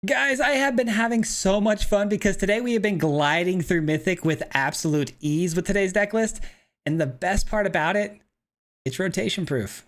Guys, I have been having so much fun because today we have been gliding through Mythic with absolute ease with today's deck list. And the best part about it, it's rotation proof.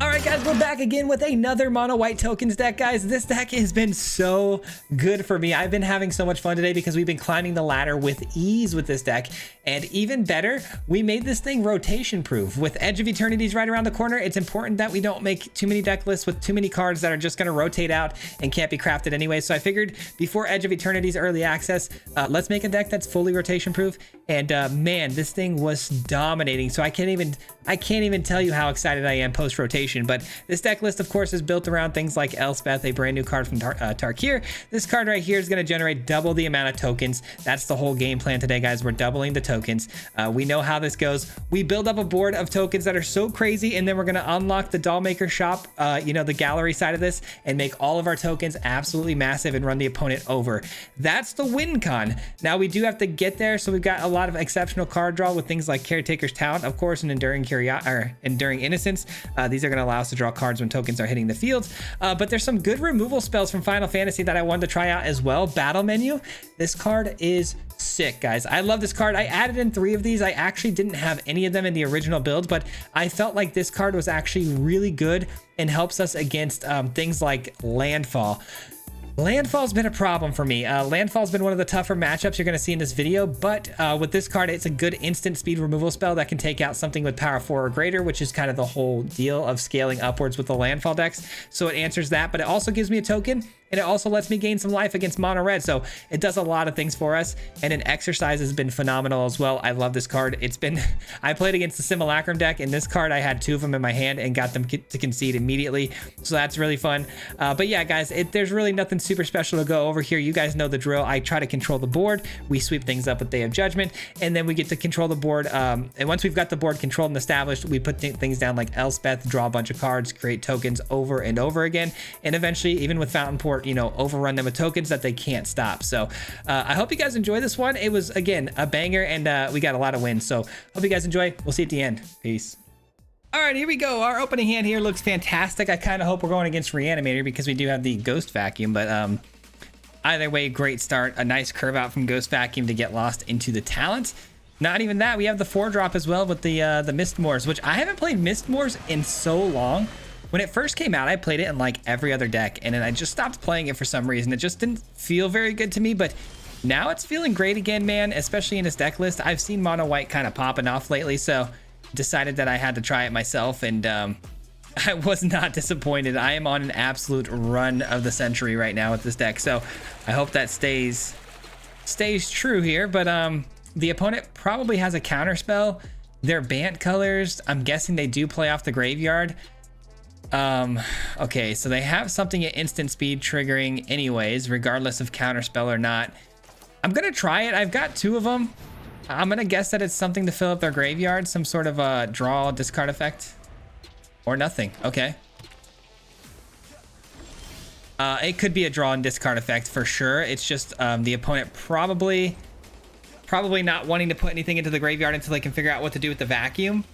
Alright guys, we're back again with another mono white tokens deck, guys. This deck has been so good for me. I've been having so much fun today because we've been climbing the ladder with ease with this deck. And even better, we made this thing rotation proof. With Edge of Eternities right around the corner, it's important that we don't make too many deck lists with too many cards that are just going to rotate out and can't be crafted anyway. So I figured before Edge of Eternities early access, let's make a deck that's fully rotation proof. And man, this thing was dominating. So I can't even tell you how excited I am post rotation. But this deck list, of course, is built around things like Elspeth, a brand new card from Tarkir. This card right here is going to generate double the amount of tokens. That's the whole game plan today, guys. We're doubling the tokens. We know how this goes. We build up a board of tokens that are so crazy, and then we're going to unlock the Dollmaker shop, the gallery side of this, and make all of our tokens absolutely massive and run the opponent over. That's the win con. Now we do have to get there, so we've got a lot of exceptional card draw with things like Caretaker's Talent, of course, and Enduring Innocence. These are going to allow us to draw cards when tokens are hitting the field. But there's some good removal spells from Final Fantasy that I wanted to try out as well. Battle Menu. This card is sick, guys. I love this card. I added in 3 of these. I actually didn't have any of them in the original build, but I felt like this card was actually really good and helps us against things like Landfall. Landfall's been a problem for me. Landfall's been one of the tougher matchups you're going to see in this video, but with this card, it's a good instant speed removal spell that can take out something with power 4 or greater, which is kind of the whole deal of scaling upwards with the Landfall decks. So it answers that, but it also gives me a token, and it also lets me gain some life against mono red. So it does a lot of things for us, and an exercise has been phenomenal as well. I love this card. I played against the Simulacrum deck, and this card, I had 2 of them in my hand and got them to concede immediately. So that's really fun. But yeah, guys, there's really nothing super special to go over here. You guys know the drill. I try to control the board. We sweep things up with Day of Judgment, and then we get to control the board. And once we've got the board controlled and established, we put things down like Elspeth, draw a bunch of cards, create tokens over and over again, and eventually, even with Fountain Port, overrun them with tokens that they can't stop. So I hope you guys enjoy this one. It was, again, a banger, and we got a lot of wins. So hope you guys enjoy. We'll see you at the end. Peace. All right, here we go. Our opening hand here looks fantastic. I kind of hope we're going against Reanimator because we do have the Ghost Vacuum, but either way, great start. A nice curve out from Ghost Vacuum to get lost into the talent. Not even that, we have the 4-drop as well with the Mistmoors, which I haven't played Mistmoors in so long. When it first came out, I played it in like every other deck, and then I just stopped playing it for some reason. It just didn't feel very good to me, but now it's feeling great again, man, especially in this deck list. I've seen mono white kind of popping off lately, so decided that I had to try it myself, and I was not disappointed. I am on an absolute run of the century right now with this deck, so I hope that stays true here. But the opponent probably has a counter spell. Their Bant colors, I'm guessing they do play off the graveyard. Okay, so they have something at instant speed triggering anyways, regardless of counter spell or not. I'm gonna try it. I've got 2 of them. I'm gonna guess that it's something to fill up their graveyard, some sort of a draw discard effect, or nothing. Okay. It could be a draw and discard effect for sure. It's just the opponent probably not wanting to put anything into the graveyard until they can figure out what to do with the vacuum,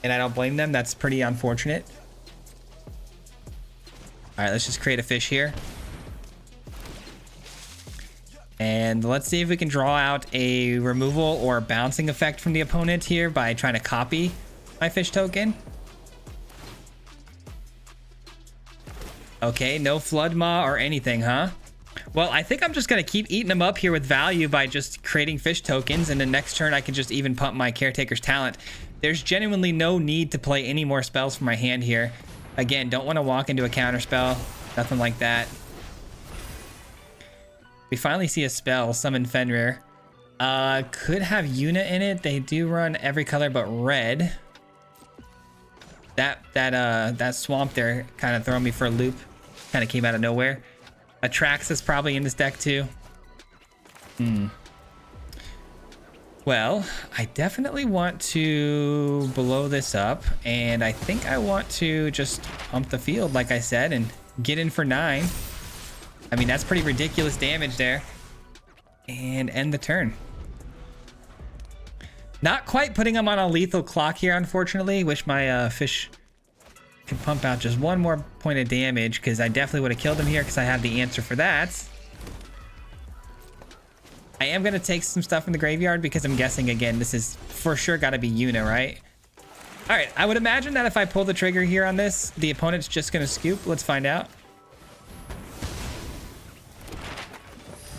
and I don't blame them. That's pretty unfortunate. All right, let's just create a fish here. And let's see if we can draw out a removal or bouncing effect from the opponent here by trying to copy my fish token. Okay, no Flood Maw or anything, huh? Well, I think I'm just going to keep eating them up here with value by just creating fish tokens, and the next turn I can just even pump my Caretaker's Talent. There's genuinely no need to play any more spells from my hand here. Again, don't want to walk into a counter spell, nothing like that. We finally see a spell, Summon Fenrir. Could have Una in it. They do run every color but red. That swamp there kind of throwing me for a loop. Kind of came out of nowhere. Atrax is probably in this deck too. Well, I definitely want to blow this up, and I think I want to just pump the field, like I said, and get in for 9. I mean, that's pretty ridiculous damage there. And end the turn. Not quite putting them on a lethal clock here, unfortunately. Wish my fish Can pump out just one more point of damage because I definitely would have killed him here because I have the answer for that. I am going to take some stuff from the graveyard because I'm guessing, again, this is for sure got to be Yuna, right? All right, I would imagine that if I pull the trigger here on this, the opponent's just going to scoop. Let's find out.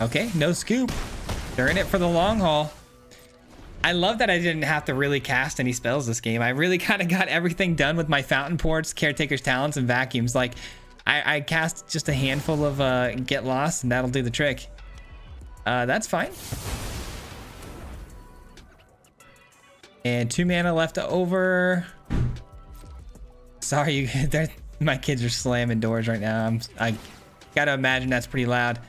Okay, no scoop. They're in it for the long haul. I love that I didn't have to really cast any spells this game. I really kind of got everything done with my Fountain Ports, Caretaker's Talents, and Vacuums. Like, I cast just a handful of Get Lost, and that'll do the trick. That's fine. And 2 mana left over. Sorry, my kids are slamming doors right now. I gotta imagine that's pretty loud.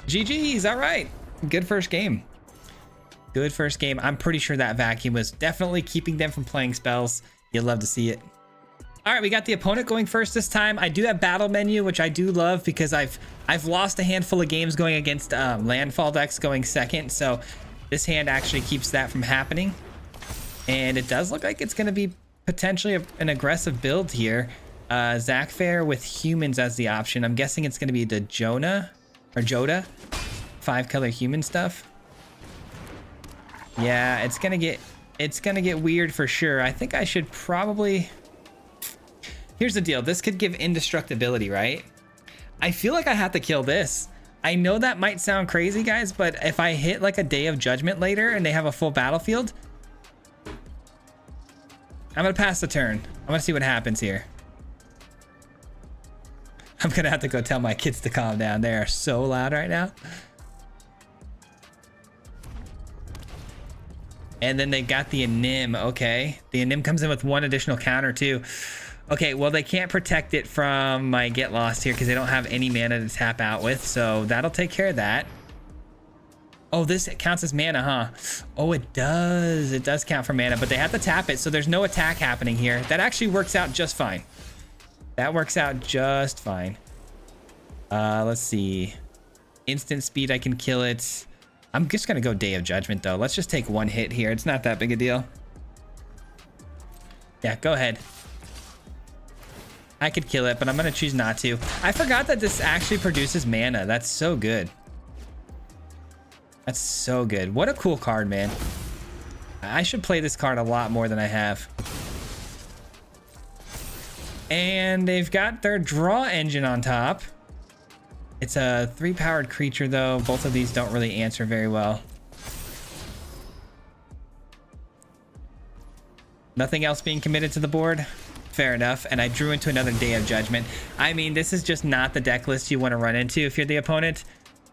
GG's, all right. Good first game. Good first game. I'm pretty sure that vacuum was definitely keeping them from playing spells. You'll love to see it. All right, we got the opponent going first this time. I do have battle menu, which I do love because I've lost a handful of games going against landfall decks going second. So this hand actually keeps that from happening. And it does look like it's going to be potentially an aggressive build here. Zac Fair with humans as the option. I'm guessing it's going to be the Joda 5-color human stuff. Yeah, it's gonna get weird for sure. I think I should probably... Here's the deal. This could give indestructibility, right? I feel like I have to kill this. I know that might sound crazy, guys, but if I hit like a Day of Judgment later and they have a full battlefield, I'm gonna pass the turn. I'm gonna see what happens here. I'm gonna have to go tell my kids to calm down. They are so loud right now. And then they got the Anim. Okay, the Anim comes in with 1 additional counter too. Okay, well, they can't protect it from my Get Lost here because they don't have any mana to tap out with, so that'll take care of that. Oh, this counts as mana, huh? Oh, it does count for mana, but they have to tap it, so there's no attack happening here. That actually works out just fine. That works out just fine. Let's see. Instant speed, I can kill it. I'm just gonna go Day of Judgment though. Let's just take 1 hit here. It's not that big a deal. Yeah, go ahead. I could kill it, but I'm gonna choose not to. I forgot that this actually produces mana. That's so good. That's so good. What a cool card, man. I should play this card a lot more than I have. And they've got their draw engine on top. It's a 3-powered creature, though. Both of these don't really answer very well. Nothing else being committed to the board? Fair enough. And I drew into another Day of Judgment. I mean, this is just not the deck list you want to run into if you're the opponent.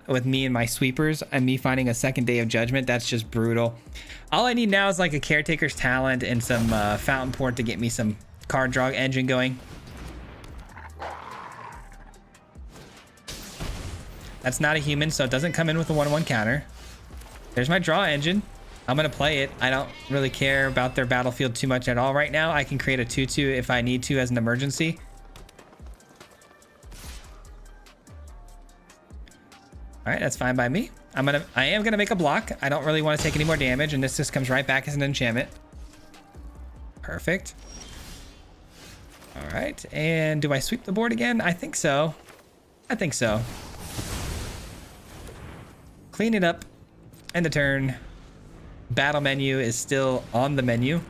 With me and my sweepers and me finding a second Day of Judgment, that's just brutal. All I need now is like a Caretaker's Talent and some Fountain Port to get me some card draw engine going. That's not a human, so it doesn't come in with a 1/1 counter. There's my draw engine. I'm gonna play it. I don't really care about their battlefield too much at all right now. I can create a 2/2 if I need to as an emergency. All right, that's fine by me. I am gonna make a block. I don't really want to take any more damage, and this just comes right back as an enchantment. Perfect. All right, and do I sweep the board again? I think so. I think so. Clean it up. End of turn. Battle menu is still on the menu.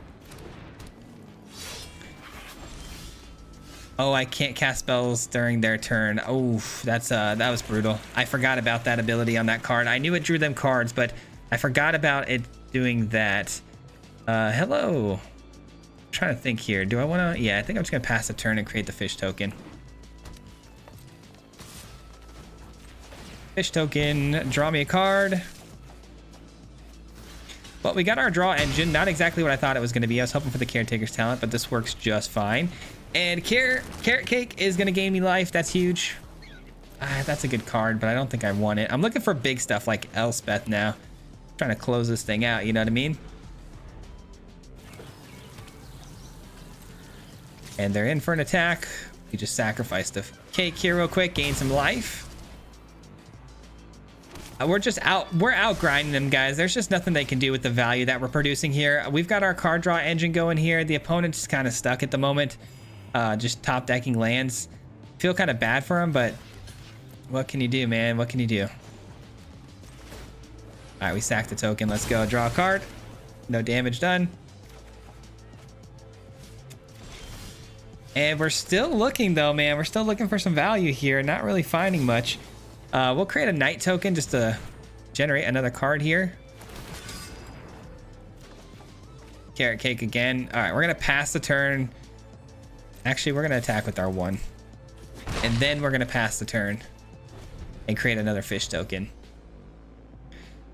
Oh, I can't cast spells during their turn. Oh, that was brutal. I forgot about that ability on that card. I knew it drew them cards, but I forgot about it doing that. Hello. I'm trying to think here. Do I want to? Yeah, I think I'm just going to pass the turn and create the fish token. Fish token, draw me a card. Well, we got our draw engine. Not exactly what I thought it was going to be. I was hoping for the Caretaker's Talent, but this works just fine. And Carrot Cake is going to gain me life. That's huge. That's a good card, but I don't think I want it. I'm looking for big stuff like Elspeth now. I'm trying to close this thing out, you know what I mean? And they're in for an attack. We just sacrificed the cake here real quick, gain some life. We're out grinding them, guys. There's just nothing they can do with the value that we're producing here. We've got our card draw engine going here. The opponent's kind of stuck at the moment. just top decking lands. Feel kind of bad for him, but what can you do, man? What can you do? All right, we sack the token. Let's go. Draw a card. No damage done. And we're still looking, though, man. We're still looking for some value here. Not really finding much. We'll create a night token just to generate another card here. Carrot cake again. All right, we're going to pass the turn. Actually, we're going to attack with our 1. And then we're going to pass the turn and create another fish token.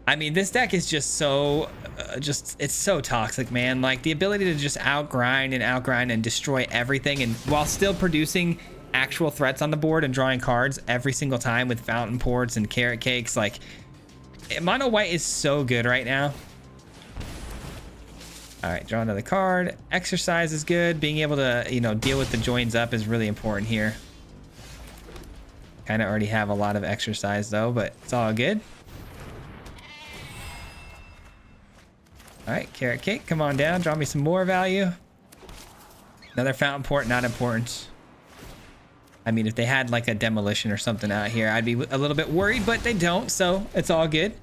I mean, this deck is just so, it's so toxic, man. Like, the ability to just outgrind and destroy everything, and while still producing actual threats on the board and drawing cards every single time with fountain ports and carrot cakes. Like, mono white is so good right now. All right, draw another card. Exercise is good. Being able to, you know, deal with the joins up is really important here. Kind of already have a lot of exercise though, but it's all good. All right, carrot cake, come on down. Draw me some more value. Another fountain port, not important. I mean, if they had like a demolition or something out here, I'd be a little bit worried, but they don't, so it's all good.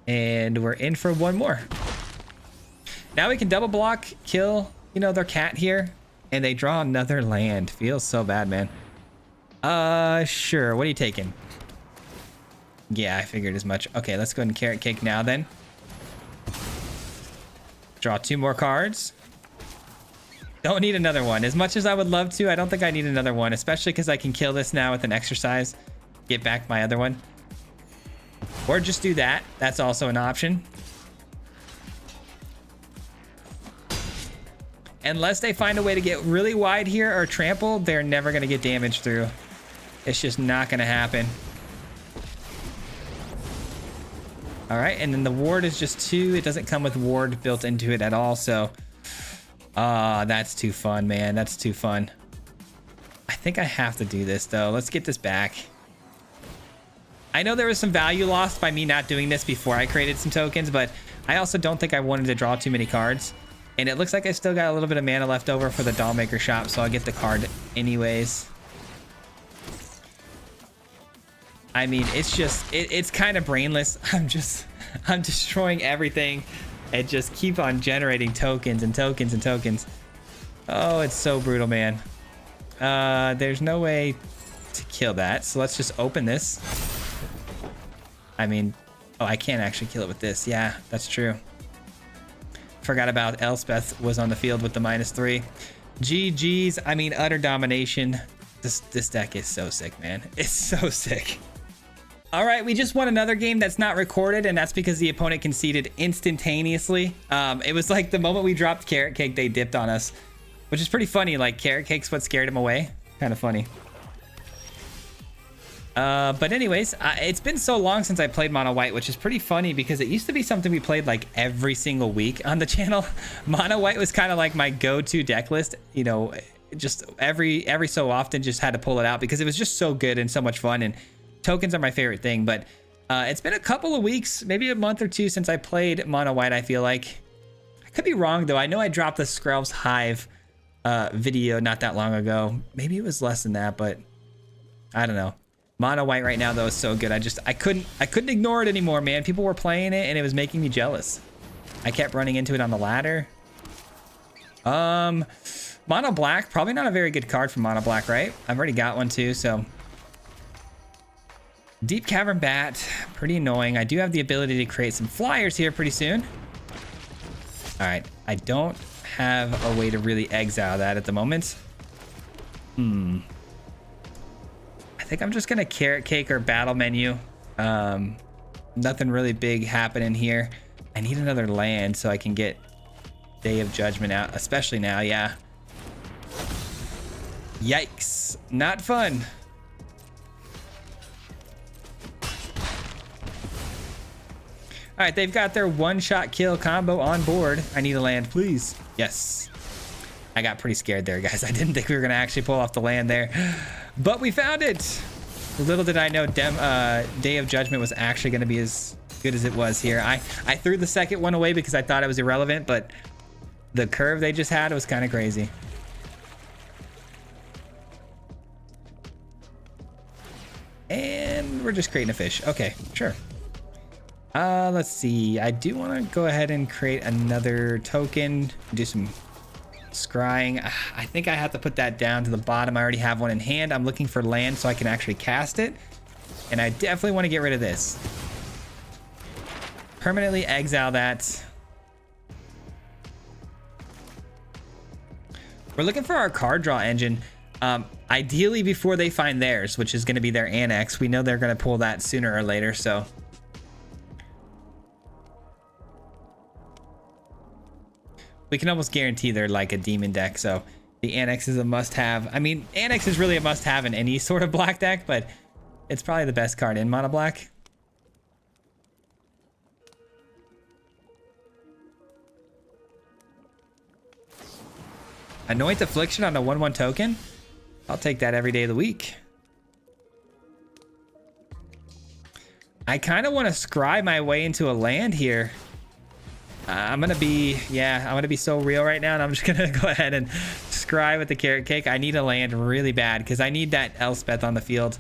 And we're in for one more. Now we can double block, kill, you know, their cat here, and they draw another land. Feels so bad, man. Sure. What are you taking? Yeah, I figured as much. Okay, let's go ahead and carrot cake now then. Draw 2 more cards. Don't need another one. As much as I would love to, I don't think I need another one, especially because I can kill this now with an exercise. Get back my other one. Or just do that. That's also an option. Unless they find a way to get really wide here or trample, they're never going to get damaged through. It's just not going to happen. All right, and then the ward is just 2. It doesn't come with ward built into it at all, so... that's too fun, man. That's too fun. I think I have to do this, though. Let's get this back. I know there was some value lost by me not doing this before I created some tokens, but I also don't think I wanted to draw too many cards. And it looks like I still got a little bit of mana left over for the Dollmaker shop, so I'll get the card anyways. I mean, it's just, it's kind of brainless. I'm destroying everything and just keep on generating tokens and tokens and tokens. Oh, it's so brutal, man. There's no way to kill that, so let's just open this. I mean, oh, I can't actually kill it with this. Yeah, that's true. Forgot about Elspeth was on the field with the -3. GG's. I mean, utter domination. This deck is so sick, man. It's so sick. All right, we just won another game that's not recorded, and that's because the opponent conceded instantaneously. It was like the moment we dropped carrot cake, they dipped on us, which is pretty funny. Like, carrot cake's what scared him away. Kind of funny. But anyways, it's been so long since I played mono white, which is pretty funny because it used to be something we played like every single week on the channel. Mono white was kind of like my go-to deck list, you know, just every so often just had to pull it out because it was just so good and so much fun, and tokens are my favorite thing. But it's been a couple of weeks, maybe a month or 2 since I played mono white. I feel like I could be wrong though. I know I dropped the Skrelv's Hive video not that long ago. Maybe it was less than that, but I don't know. Mono white right now though is so good. I couldn't ignore it anymore, man. People were playing it and it was making me jealous. I kept running into it on the ladder. Mono black, probably not a very good card for mono black, right? I've already got one too, so. Deep Cavern Bat, pretty annoying. I do have the ability to create some flyers here pretty soon. All right, I don't have a way to really exile that at the moment. I think I'm just gonna carrot cake or battle menu. Nothing really big happening here. I need another land so I can get Day of Judgment out, especially now. Yeah. Yikes, not fun. All right, they've got their one-shot kill combo on board. I need a land, please. Yes. I got pretty scared there, guys. I didn't think we were gonna actually pull off the land there, but we found it. Little did I know Day of Judgment was actually gonna be as good as it was here. I threw the second one away because I thought it was irrelevant, but the curve they just had was kind of crazy. And we're just creating a fish. Okay, sure. Let's see. I do want to go ahead and create another token. Do some scrying. I think I have to put that down to the bottom. I already have one in hand. I'm looking for land so I can actually cast it. And I definitely want to get rid of this. Permanently exile that. We're looking for our card draw engine. Ideally before they find theirs, which is going to be their annex. We know they're going to pull that sooner or later, so... we can almost guarantee they're like a demon deck, so the annex is a must-have. I mean, annex is really a must-have in any sort of black deck, but it's probably the best card in mono black. Anoint Affliction on a 1/1 token? I'll take that every day of the week. I kind of want to scry my way into a land here. I'm gonna be so real right now, and I'm just gonna go ahead and scry with the carrot cake. I need a land really bad because I need that Elspeth on the field.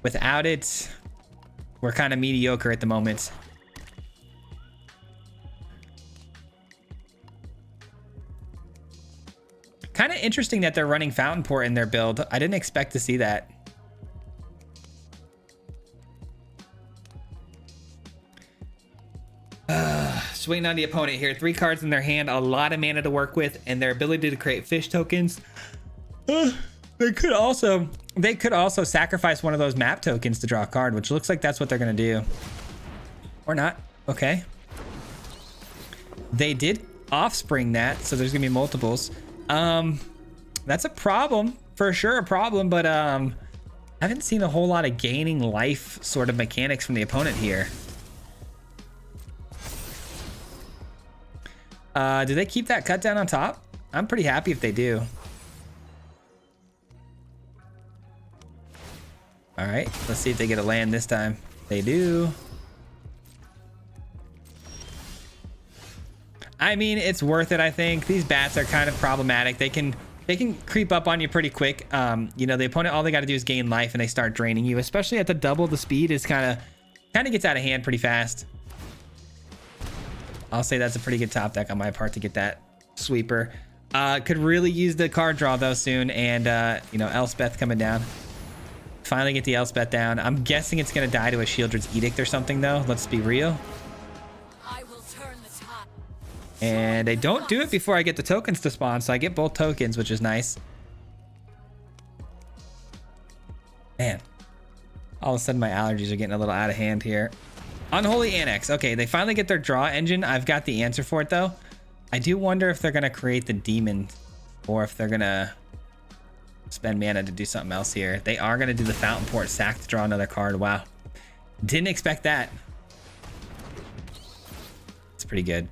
Without it, we're kind of mediocre at the moment. Kind of interesting that they're running Fountain Port in their build. I didn't expect to see that. Swinging on the opponent here. 3 cards in their hand, a lot of mana to work with, and their ability to create fish tokens. They could also sacrifice one of those map tokens to draw a card, which looks like that's what they're gonna do. Or not. Okay. They did offspring that, so there's gonna be multiples. That's a problem, for sure a problem, but I haven't seen a whole lot of gaining life sort of mechanics from the opponent here. Do they keep that cut down on top? I'm pretty happy if they do. All right, let's see if they get a land this time. They do. I mean, it's worth it, I think. These bats are kind of problematic. They can creep up on you pretty quick. You know, the opponent, all they got to do is gain life and they start draining you, especially at the double the speed. Is kind of gets out of hand pretty fast. I'll say that's a pretty good top deck on my part to get that sweeper. Could really use the card draw though soon, and you know, Elspeth coming down. Finally get the Elspeth down. I'm guessing it's gonna die to a Shieldred's Edict or something though. Let's be real. I will turn the tide. And they don't do it before I get the tokens to spawn, so I get both tokens, which is nice. Man, all of a sudden my allergies are getting a little out of hand here. Unholy Annex. Okay, they finally get their draw engine. I've got the answer for it though. I do wonder if they're gonna create the demon or if they're gonna spend mana to do something else here. They are gonna do the Fountain Port sack to draw another card. Wow. Didn't expect that. It's pretty good.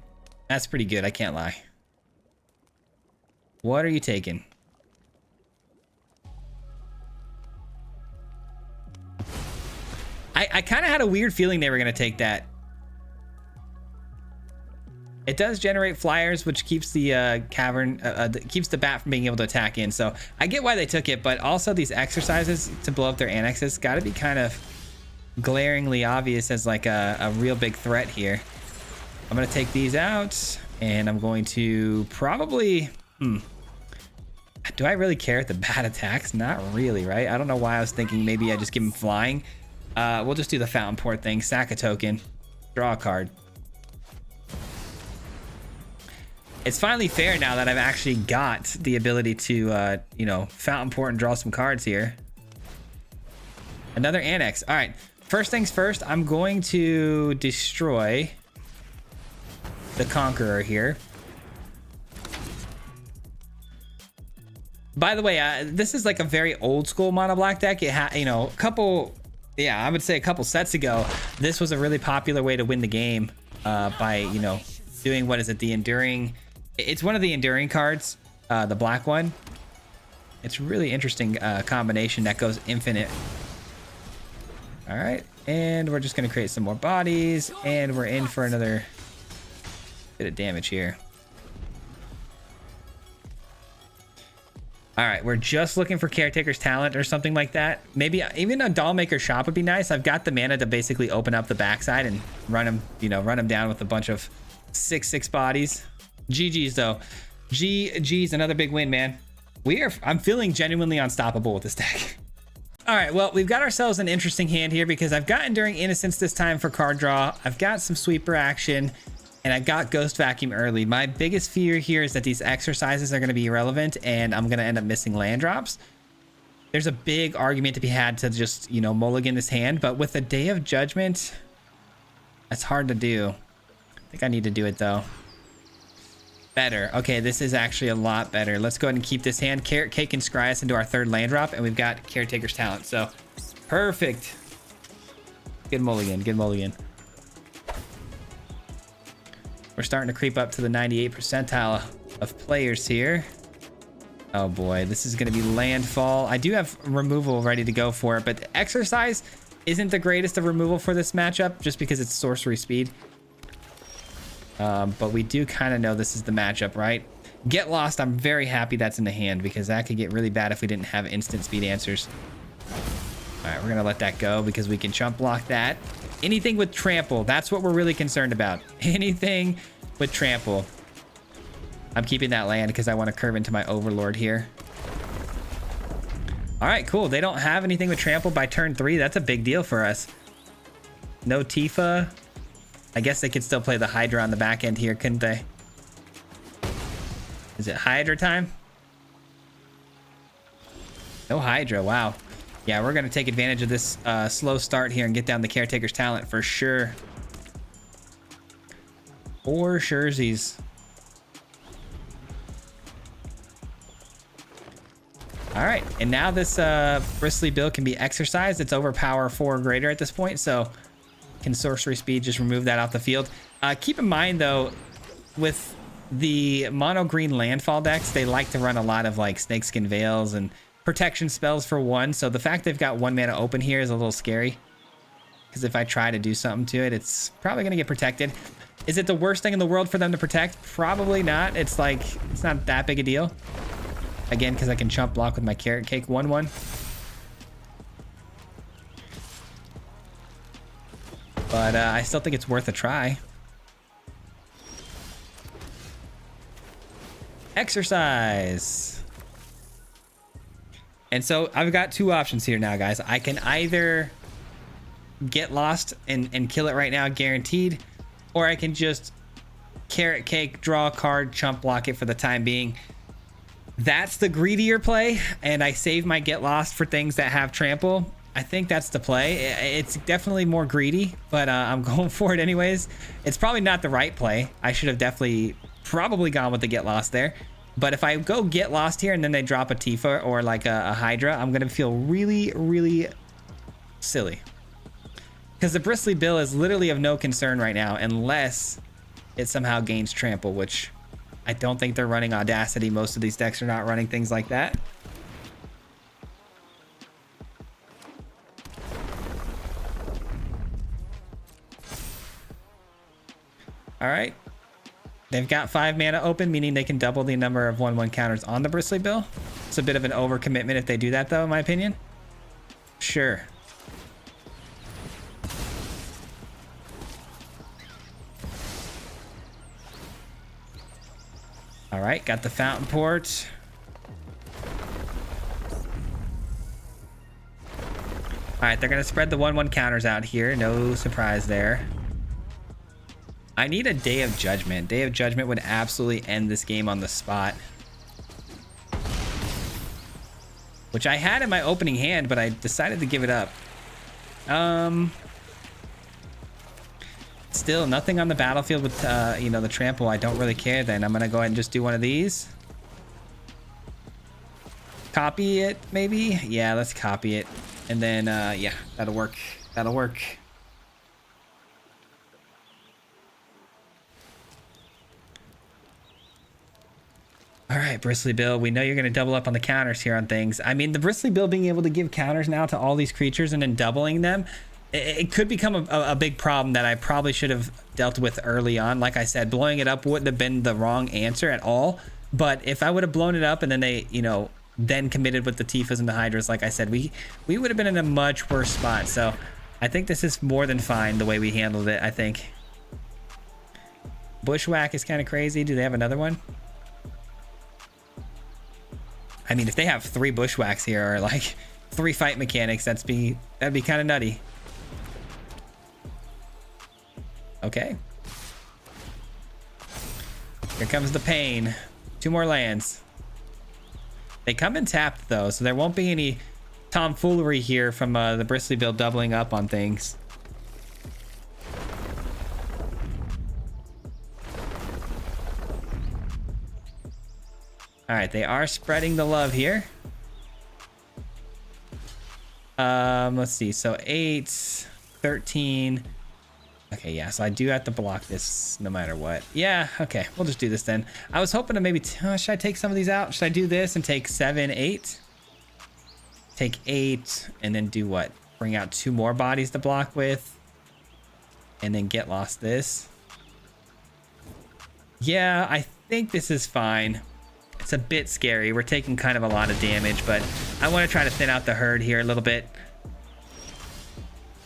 That's pretty good, I can't lie. What are you taking? I kind of had a weird feeling they were going to take that. It does generate flyers, which keeps the cavern, keeps the bat from being able to attack in. So I get why they took it, but also these exercises to blow up their annexes got to be kind of glaringly obvious as like a real big threat here. I'm going to take these out, and I'm going to probably... Do I really care if the bat attacks? Not really, right? I don't know why I was thinking maybe I just give him flying. We'll just do the Fountain Port thing. Sack a token. Draw a card. It's finally fair now that I've actually got the ability to, you know, Fountain Port and draw some cards here. Another Annex. All right. First things first, I'm going to destroy the Conqueror here. By the way, this is like a very old school mono black deck. It had, you know, a couple... Yeah, I would say a couple sets ago, this was a really popular way to win the game by, you know, doing, what is it, the Enduring. It's one of the Enduring cards, the black one. It's a really interesting combination that goes infinite. All right, and we're just going to create some more bodies, and we're in for another bit of damage here. All right, we're just looking for Caretaker's Talent or something like that. Maybe even a Dollmaker's Shop would be nice. I've got the mana to basically open up the backside and run him, you know, run him down with a bunch of 6/6 bodies. GG's though. GG's, another big win, man. I'm feeling genuinely unstoppable with this deck. All right, well, we've got ourselves an interesting hand here because I've got Enduring Innocence this time for card draw. I've got some sweeper action. And I've got Ghost Vacuum early. My biggest fear here is that these exercises are going to be irrelevant and I'm going to end up missing land drops. There's a big argument to be had to just, you know, mulligan this hand. But with a Day of Judgment, that's hard to do. I think I need to do it, though. Better. Okay, this is actually a lot better. Let's go ahead and keep this hand. Carrot Cake and scry us into our third land drop. And we've got Caretaker's Talent. So, perfect. Good mulligan. Good mulligan. We're starting to creep up to the 98th percentile of players here. Oh boy, this is going to be landfall. I do have removal ready to go for it, but the exercise isn't the greatest of removal for this matchup just because it's sorcery speed. But we do kind of know this is the matchup, right? Get Lost, I'm very happy that's in the hand because that could get really bad if we didn't have instant speed answers. All right, we're going to let that go because we can chump block that. Anything with trample, that's what we're really concerned about. Anything with trample. I'm keeping that land because I want to curve into my Overlord here. All right, cool. They don't have anything with trample by turn 3. That's a big deal for us. No Tifa. I guess they could still play the Hydra on the back end here, couldn't they? Is it Hydra time? No Hydra, wow. Yeah, we're going to take advantage of this slow start here and get down the Caretaker's Talent for sure. For surezies. All right, and now this Bristly Bill can be exercised. It's overpower 4 or greater at this point, so can sorcery speed just remove that off the field. Keep in mind, though, with the mono green landfall decks, they like to run a lot of like Snakeskin Veils and protection spells for 1, so the fact they've got 1 mana open here is a little scary because if I try to do something to it, it's probably going to get protected. Is it the worst thing in the world for them to protect? Probably not. It's like, it's not that big a deal. Again, because I can chump block with my Carrot Cake 1/1. But I still think it's worth a try. Exercise. And so I've got 2 options here now, guys. I can either get lost and kill it right now, guaranteed, or I can just Carrot Cake, draw a card, chump block it for the time being. That's the greedier play, and I save my get lost for things that have trample. I think that's the play. It's definitely more greedy, but I'm going for it anyways. It's probably not the right play. I should have probably gone with the get lost there. But if I go get lost here and then they drop a Tifa or like a Hydra, I'm going to feel really, really silly. Because the Bristly Bill is literally of no concern right now unless it somehow gains trample, which I don't think they're running Audacity. Most of these decks are not running things like that. All right. They've got 5 mana open, meaning they can double the number of 1/1 counters on the Bristly Bill. It's a bit of an overcommitment if they do that, though, in my opinion. Sure. All right, got the Fountain Port. All right, they're going to spread the 1/1 counters out here. No surprise there. I need a Day of Judgment. Day of Judgment would absolutely end this game on the spot. Which I had in my opening hand, but I decided to give it up. Still, nothing on the battlefield with, you know, the trample. I don't really care then. I'm going to go ahead and just do one of these. Copy it, maybe? Yeah, let's copy it. And then, yeah, that'll work. That'll work. All right, Bristly Bill, we know you're going to double up on the counters here on things. I mean, the Bristly Bill being able to give counters now to all these creatures and then doubling them, it could become a big problem that I probably should have dealt with early on. Like I said, blowing it up wouldn't have been the wrong answer at all. But if I would have blown it up and then they, you know, then committed with the Tifas and the Hydras, like I said, we would have been in a much worse spot. So I think this is more than fine the way we handled it, I think. Bushwhack is kind of crazy. Do they have another one? I mean, if they have 3 Bushwhacks here, or like 3 fight mechanics, that'd be kind of nutty. Okay. Here comes the pain. 2 more lands. They come in tapped though, so there won't be any tomfoolery here from the Bristly build doubling up on things. All right, they are spreading the love here. Let's see. So 8, 13. Okay, yeah, so I do have to block this no matter what. Yeah, okay, we'll just do this then. I was hoping to maybe, should I take some of these out? Should I do this and take 7, 8? Take 8 and then do what? Bring out 2 more bodies to block with. And then get lost this. Yeah, I think this is fine. It's a bit scary. We're taking kind of a lot of damage, but I want to try to thin out the herd here a little bit.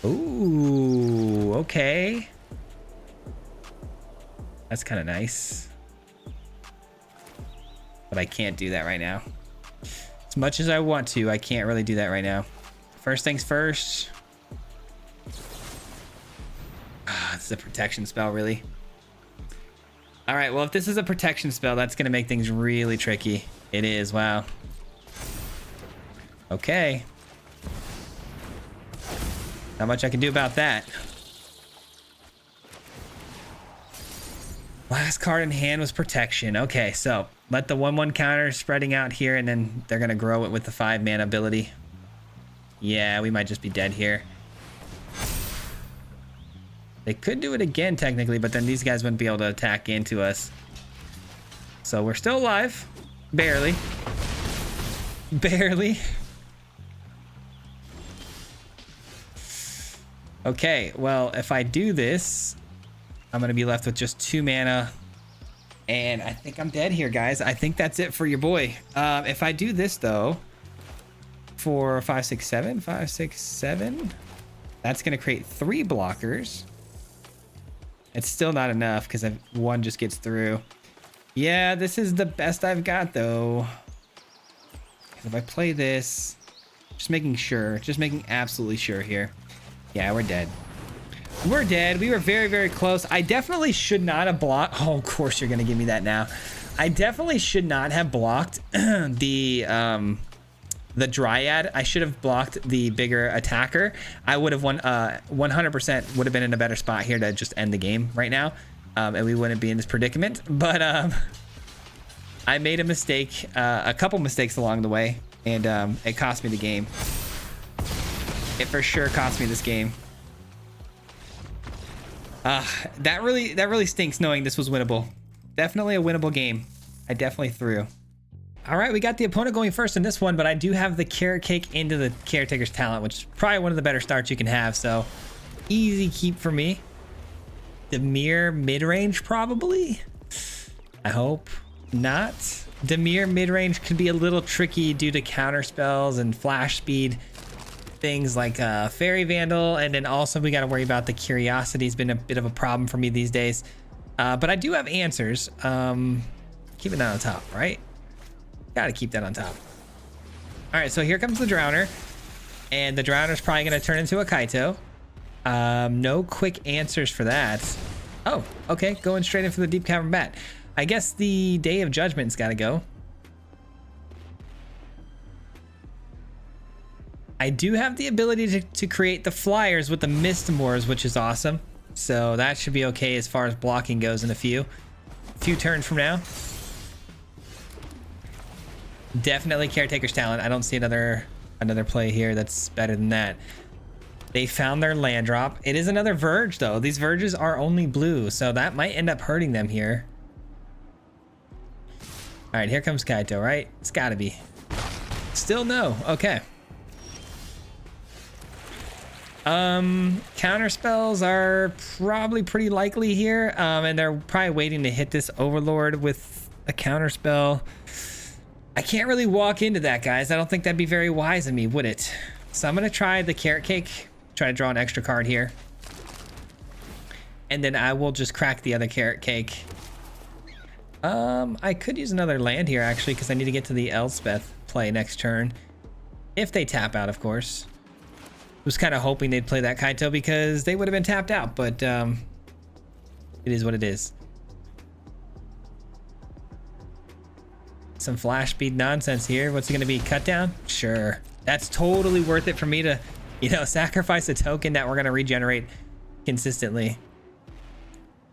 Ooh, okay. That's kind of nice. But I can't do that right now. As much as I want to, I can't really do that right now. First things first. This is a protection spell, really. All right, well, if this is a protection spell, that's going to make things really tricky. It is, wow. Okay. Not much I can do about that. Last card in hand was protection. Okay, so let the 1/1 counter spreading out here, and then they're going to grow it with the 5 mana ability. Yeah, we might just be dead here. They could do it again, technically, but then these guys wouldn't be able to attack into us. So we're still alive. Barely. Barely. Okay, well, if I do this, I'm going to be left with just 2 mana. And I think I'm dead here, guys. I think that's it for your boy. If I do this, though, for 5, 6, 7, 5, 6, 7, that's going to create 3 blockers. It's still not enough because 1 just gets through. Yeah, this is the best I've got, though. If I play this, just making absolutely sure here. Yeah, we're dead. We're dead. We were very, very close. I definitely should not have blocked. Oh, of course you're going to give me that now. I definitely should not have blocked the Dryad. I should have blocked the bigger attacker. I would have won 100% would have been in a better spot here to just end the game right now. And we wouldn't be in this predicament. But I made a mistake, a couple mistakes along the way, and it cost me the game. It for sure cost me this game. That really stinks knowing this was winnable. Definitely a winnable game. I definitely threw. All right, we got the opponent going first in this one, but I do have the carrot cake into the caretaker's talent, which is probably one of the better starts you can have. So easy keep for me. Demir mid-range, probably. I hope not. Demir mid-range could be a little tricky due to counter spells and flash speed. Things like Fairy Vandal, and then also we got to worry about the Curiosity's been a bit of a problem for me these days. But I do have answers. Keeping that on top, right? Got to keep that on top. All right, so here comes the Drowner, and the Drowner's probably going to turn into a Kaito. No quick answers for that. Oh, okay, going straight in for the Deep Cavern Bat. I guess the Day of Judgment's got to go. I do have the ability to create the flyers with the Mistmores, which is awesome. So that should be okay as far as blocking goes in a few turns from now. Definitely Caretaker's Talent. I don't see another play here that's better than that. They found their land drop. It is another Verge, though. These Verges are only blue, so that might end up hurting them here. All right, here comes Kaito, right? It's got to be. Still no. Okay. Counter spells are probably pretty likely here, and they're probably waiting to hit this Overlord with a counter spell. I can't really walk into that, guys. I don't think that'd be very wise of me, would it? So I'm going to try the carrot cake. Try to draw an extra card here. And then I will just crack the other carrot cake. I could use another land here, actually, because I need to get to the Elspeth play next turn. If they tap out, of course. Was kind of hoping they'd play that Kaito because they would have been tapped out, but it is what it is. Some flash speed nonsense here. What's it going to be? Cut down? Sure. That's totally worth it for me to, you know, sacrifice a token that we're going to regenerate consistently.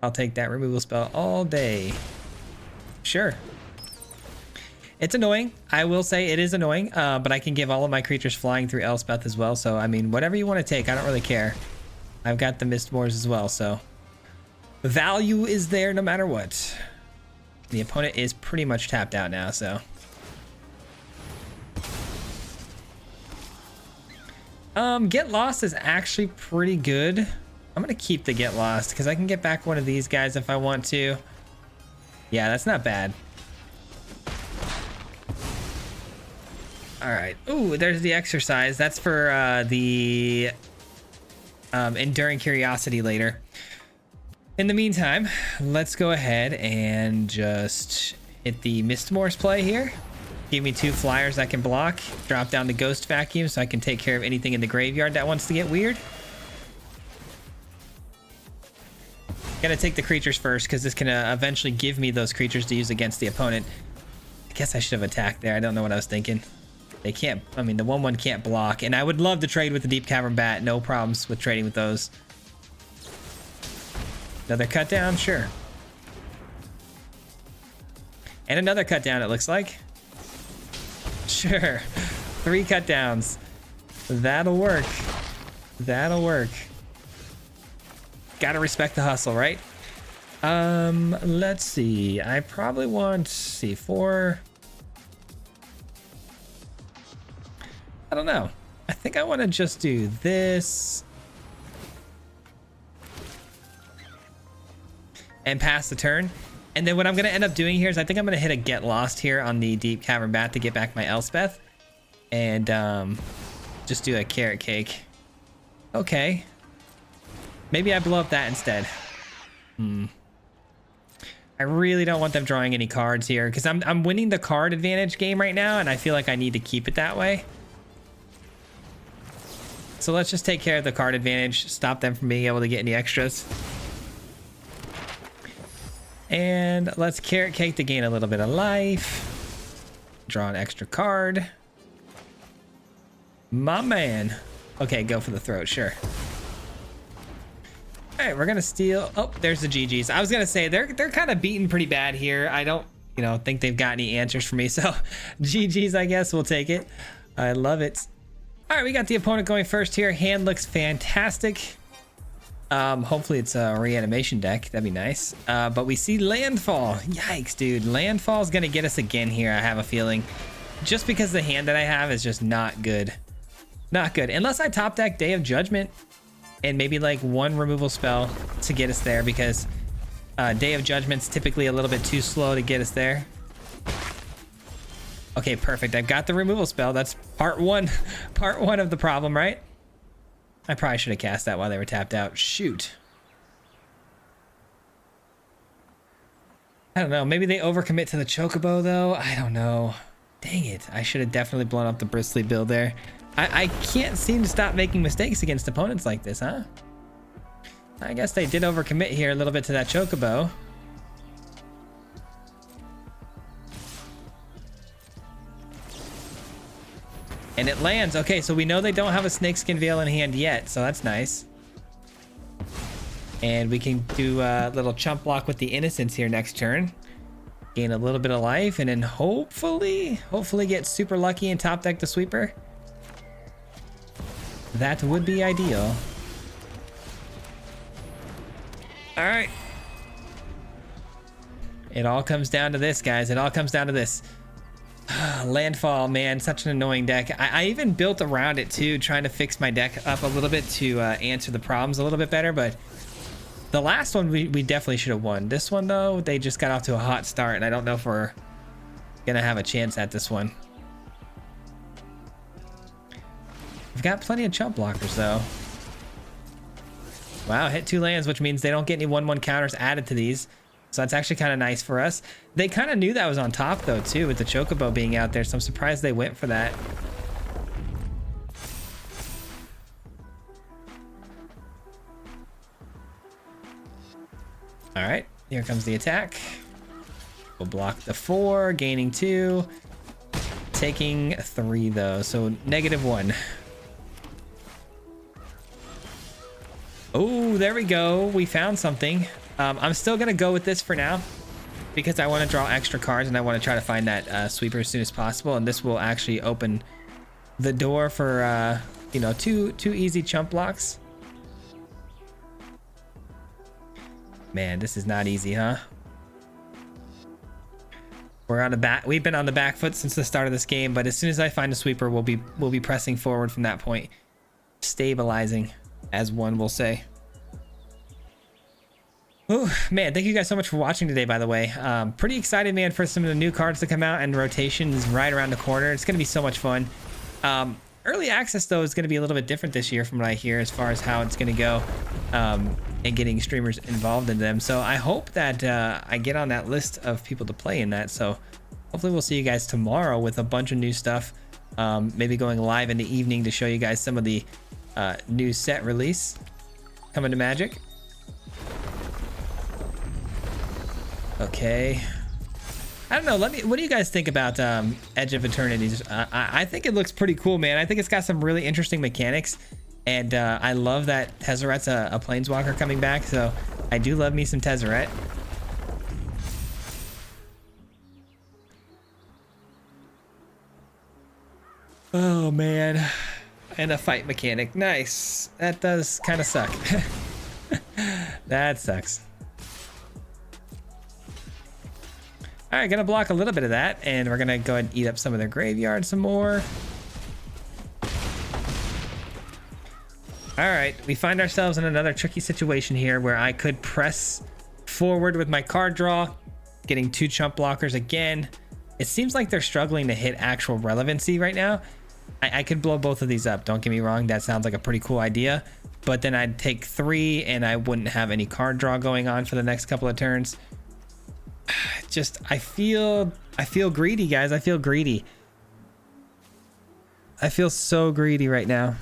I'll take that removal spell all day. Sure. It's annoying. I will say it is annoying, but I can give all of my creatures flying through Elspeth as well. So, I mean, whatever you want to take, I don't really care. I've got the Mistmoors as well, so the value is there no matter what. The opponent is pretty much tapped out now, so. Get Lost is actually pretty good. I'm gonna keep the Get Lost because I can get back one of these guys if I want to. Yeah, that's not bad. All right. Ooh, there's the exercise. That's for the Enduring Curiosity later. In the meantime, let's go ahead and just hit the Mistmoors play here. Give me 2 flyers I can block. Drop down the Ghost Vacuum so I can take care of anything in the graveyard that wants to get weird. Gotta take the creatures first because this can eventually give me those creatures to use against the opponent. I guess I should have attacked there. I don't know what I was thinking. They can't, I mean, the 1/1 can't block, and I would love to trade with the Deep Cavern Bat. No problems with trading with those. Another cut down, sure. And another cut down, it looks like. Sure. 3 cut downs. That'll work. That'll work. Gotta respect the hustle, right? Let's see. I probably want, see, 4. I don't know. I think I want to just do this. And pass the turn. And then what I'm going to end up doing here is I think I'm going to hit a Get Lost here on the Deep Cavern Bat to get back my Elspeth. And just do a carrot cake. Okay. Maybe I blow up that instead. I really don't want them drawing any cards here because I'm winning the card advantage game right now, and I feel like I need to keep it that way. So let's just take care of the card advantage, stop them from being able to get any extras. And let's carrot cake to gain a little bit of life. Draw an extra card. My man. Okay, go for the throat, sure. All right, we're gonna steal. Oh, there's the GGs. I was gonna say they're kind of beaten pretty bad here. I don't, you know, think they've got any answers for me. So GGs, I guess we'll take it. I love it. All right, we got the opponent going first here. Hand looks fantastic. Hopefully it's a reanimation deck. That'd be nice. But we see Landfall. Yikes, dude. Landfall's gonna get us again here, I have a feeling. Just because the hand that I have is just not good. Not good. Unless I top deck Day of Judgment and maybe like 1 removal spell to get us there, because Day of Judgment's typically a little bit too slow to get us there. Okay, perfect. I've got the removal spell. That's part 1. Part 1 of the problem, right? I probably should have cast that while they were tapped out. Shoot. I don't know. Maybe they overcommit to the Chocobo, though. I don't know. Dang it. I should have definitely blown up the Bristly build there. I can't seem to stop making mistakes against opponents like this, huh? I guess they did overcommit here a little bit to that Chocobo. And it lands. Okay, so we know they don't have a Snakeskin Veil in hand yet, so that's nice. And we can do a little chump block with the Innocence here next turn. Gain a little bit of life, and then hopefully get super lucky and top deck the Sweeper. That would be ideal. All right. It all comes down to this, guys. It all comes down to this. Landfall, man, such an annoying deck. I even built around it too, trying to fix my deck up a little bit to answer the problems a little bit better, but the last one we definitely should have won. This one though, they just got off to a hot start, and I don't know if we're gonna have a chance at this one. We've got plenty of chump blockers though. Wow, hit 2 lands, which means they don't get any 1/1 counters added to these. So that's actually kind of nice for us. They kind of knew that was on top though too, with the Chocobo being out there, so I'm surprised they went for that. All right, here comes the attack. We'll block the 4, gaining 2, taking 3 though, so -1. Oh, there we go. We found something. I'm still gonna go with this for now because I want to draw extra cards and I want to try to find that sweeper as soon as possible. And this will actually open the door for you know, two easy chump blocks. Man, this is not easy, huh? We're on the back. We've been on the back foot since the start of this game, but as soon as I find a sweeper, we'll be pressing forward from that point, stabilizing, as one will say. Oh man, thank you guys so much for watching today, by the way. Pretty excited, man, for some of the new cards to come out, and rotation is right around the corner. It's gonna be so much fun. Early access though is gonna be a little bit different this year from what I hear as far as how it's gonna go, and getting streamers involved in them. So I hope that I get on that list of people to play in that. So hopefully we'll see you guys tomorrow with a bunch of new stuff. Maybe going live in the evening to show you guys some of the new set release coming to Magic. Okay, I don't know, what do you guys think about Edge of Eternities? I think it looks pretty cool, man. I think it's got some really interesting mechanics, and I love that Tezzeret's a planeswalker coming back, so I do love me some Tezzeret. Oh man, and a fight mechanic. Nice. That does kind of suck. That sucks. All right, gonna block a little bit of that, and we're gonna go ahead and eat up some of their graveyard some more. All right, we find ourselves in another tricky situation here where I could press forward with my card draw, getting 2 chump blockers again. It seems like they're struggling to hit actual relevancy right now. I could blow both of these up, don't get me wrong, that sounds like a pretty cool idea, but then I'd take 3 and I wouldn't have any card draw going on for the next couple of turns. Just I feel greedy, guys. I feel greedy. I feel so greedy right now.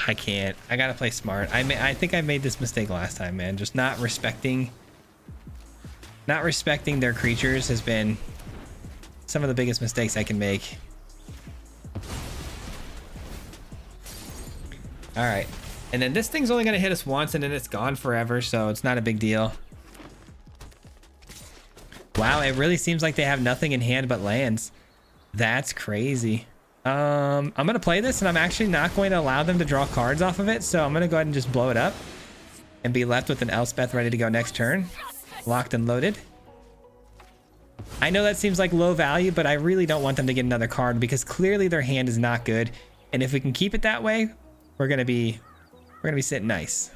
I can't. I gotta play smart. I think I made this mistake last time, man. Just not respecting their creatures has been some of the biggest mistakes I can make. All right, and then this thing's only gonna hit us once and then it's gone forever, so it's not a big deal. Wow, it really seems like they have nothing in hand but lands. That's crazy. I'm gonna play this, and I'm actually not going to allow them to draw cards off of it, so I'm gonna go ahead and just blow it up and be left with an Elspeth ready to go next turn, locked and loaded. I know that seems like low value, but I really don't want them to get another card because clearly their hand is not good, and if we can keep it that way, we're gonna be sitting nice.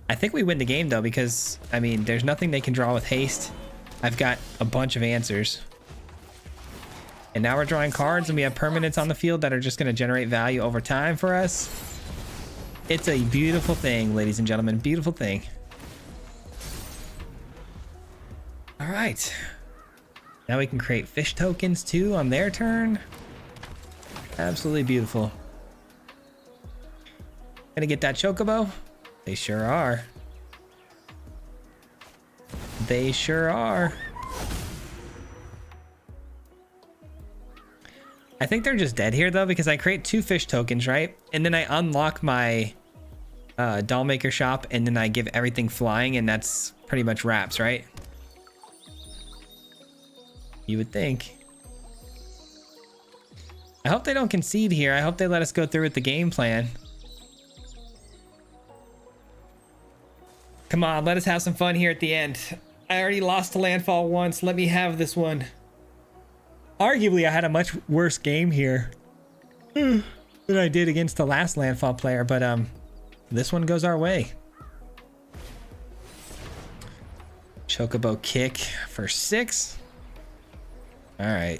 I think we win the game though, because I mean there's nothing they can draw with haste. I've got a bunch of answers, and now we're drawing cards, and we have permanents on the field that are just going to generate value over time for us. It's a beautiful thing, ladies and gentlemen, beautiful thing. All right, now we can create fish tokens too on their turn. Absolutely beautiful. Gonna get that Chocobo. They sure are. They sure are. I think they're just dead here though, because I create 2 fish tokens, right? And then I unlock my Dollmaker shop, and then I give everything flying, and that's pretty much wraps, right? You would think. I hope they don't concede here. I hope they let us go through with the game plan. Come on, let us have some fun here at the end. I already lost to landfall once. Let me have this one. Arguably, I had a much worse game here than I did against the last landfall player, but this one goes our way. Chocobo kick for 6. All right.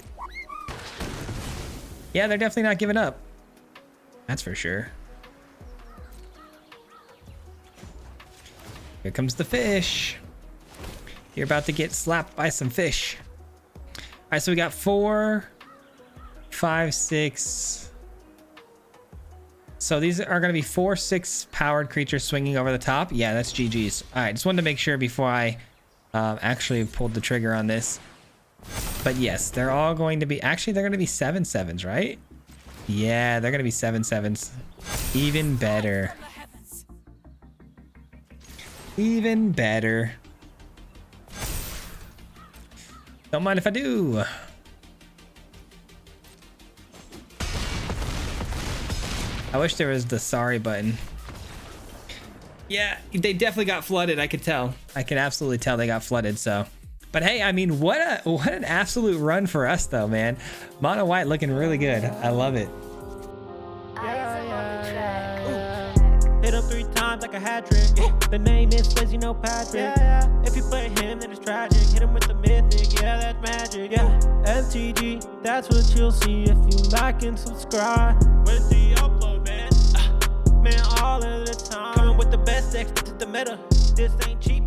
Yeah, they're definitely not giving up. That's for sure. Here comes the fish. You're about to get slapped by some fish. All right, so we got 4, 5, 6. So these are going to be 4, 6 powered creatures swinging over the top. Yeah, that's GG's. All right, just wanted to make sure before I actually pulled the trigger on this. But yes, they're all going to be, actually they're going to be 7/7s, right? Yeah, they're going to be 7/7s. Even better. Even better. Don't mind if I do. I wish there was the sorry button. Yeah, they definitely got flooded. I could tell. I can absolutely tell they got flooded. So, but hey, I mean, what an absolute run for us, though, man. Mono white looking really good. I love it. Hit him 3 times like a hat trick. The name is Fizzy, no Patrick. If you play him, then it's tragic. Hit him with the mythic, yeah, that's magic. Yeah, MTG, that's what you'll see if you like and subscribe. With the upload, man, man, all of the time. Coming with the best decks, this is the meta. This ain't cheap.